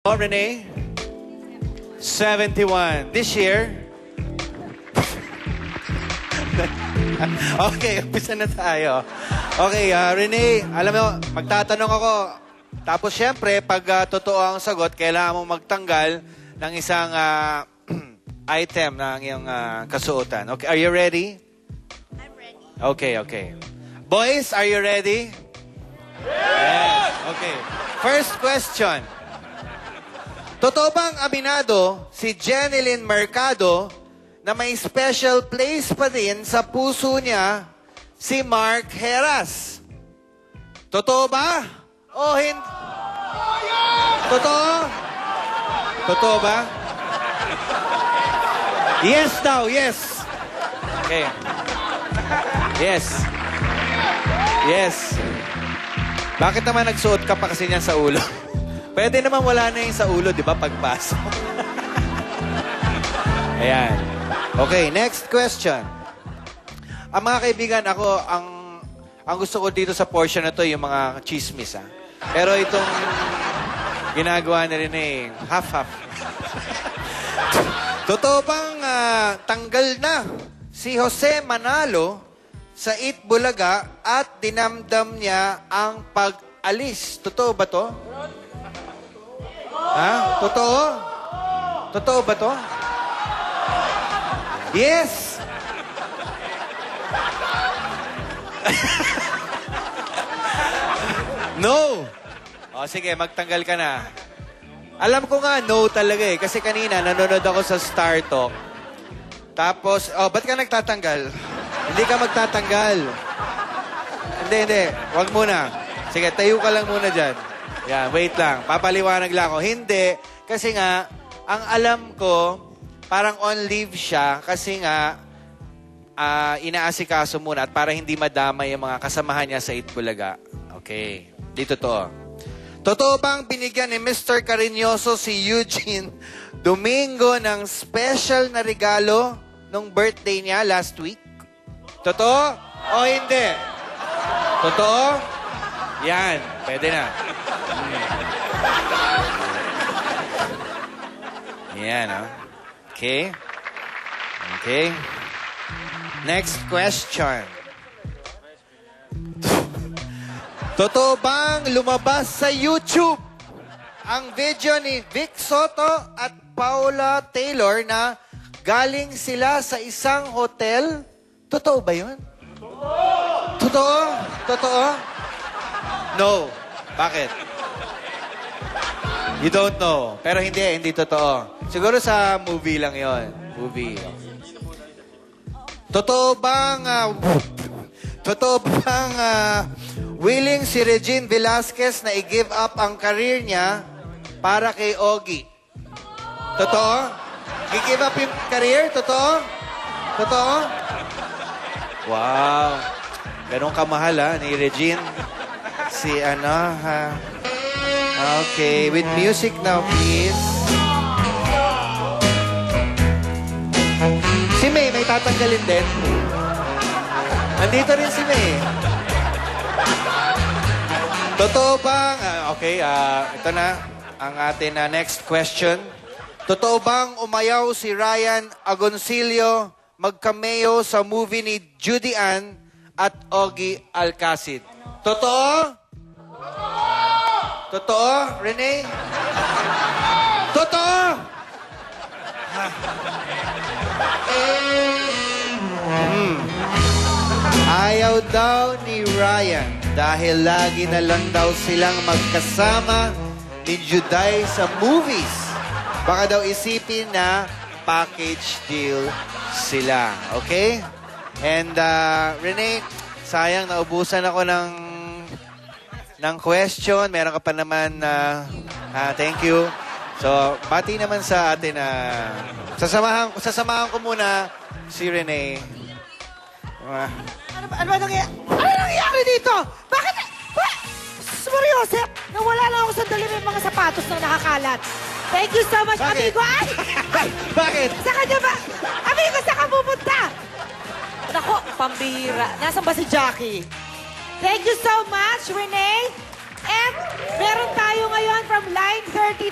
Oh, Renee? 71. This year? Okay, umpisa na tayo. Okay, Renee, alam mo, magtatanong ako. Tapos, syempre, pag totoo ang sagot, kailangan mong magtanggal ng isang item ng iyong kasuotan. Okay, are you ready? I'm ready. Okay, okay. Boys, are you ready? Yes! Okay. First question. Totoo bang aminado si Jeneline Mercado na may special place pa din sa puso niya si Mark Heras? Totoo ba? O hindi? Totoo? Totoo ba? Yes daw, yes. Okay. Yes. Yes. Bakit naman nagsuot ka pa kasi niyan sa ulo? Pwede naman wala na yung sa ulo, di ba, pagpasok? Ayan. Okay, next question. Ang mga kaibigan, ako, ang gusto ko dito sa portion na to, yung mga chismis, ha? Pero itong ginagawa na rin eh, half-half. Totoo bang tanggal na si Jose Manalo sa Eat Bulaga at dinamdam niya ang pag-alis? Totoo ba to? Ha? Totoo? Totoo ba to? Yes! No! O, sige, magtanggal ka na. Alam ko nga, no talaga eh. Kasi kanina, nanonood ako sa Star Talk. Tapos, ba't ka nagtatanggal? Hindi ka magtatanggal. Hindi. Huwag muna. Sige, tayo ka lang muna dyan. Yan, wait lang. Papaliwanag lang ako. Hindi. Kasi nga, ang alam ko, parang on leave siya kasi nga, inaasikaso muna at para hindi madama yung mga kasamahan niya sa Eat Bulaga. Okay. Dito to. Totoo bang binigyan ni Mr. Cariñoso si Eugene Domingo ng special na regalo nung birthday niya last week? Totoo o hindi? Totoo? Yan. Pwede na. Yan, oh. Okay. Okay. Next question. Totoo bang lumabas sa YouTube ang video ni Vic Soto at Paula Taylor na galing sila sa isang hotel? Totoo ba yun? Totoo? Totoo? No. Bakit? You don't know. Pero hindi totoo. Siguro sa movie lang yon. Movie. Totoo bang willing si Regine Velasquez na i-give up ang career niya para kay Ogie? Totoo? I-give up yung career? Totoo? Totoo? Wow. Ganun kamahal ni Regine. Si Okay, with music now, please. Si May tatanggalin din. Nandito rin si May. Totoo bang... okay, ito na ang ating next question. Totoo bang umayaw si Ryan Agoncillo mag-cameo sa movie ni Judy Ann at Ogie Alcacid? Totoo? Totoo, Renee? Totoo? Ayaw daw ni Ryan dahil lagi na lang daw silang magkasama ni Juday sa movies. Baka daw isipin na package deal sila. Okay? And, Renee, sayang naubusan ako ng question. Meron ka pa naman thank you. So, bati naman sa atin sasamahan ko muna si Renee. Ano ba nangyayari dito? Bakit? Seryoso? Nawala lang ako sandali may mga sapatos na nakakalat. Thank you so much, Bakit? amigo. Ay! Bakit? Sa kanya ba? Amigo, saan ka pupunta? Nako, pambira. Nasaan ba si Jackie? Thank you so much, Renee. And meron tayo ngayon from line 30.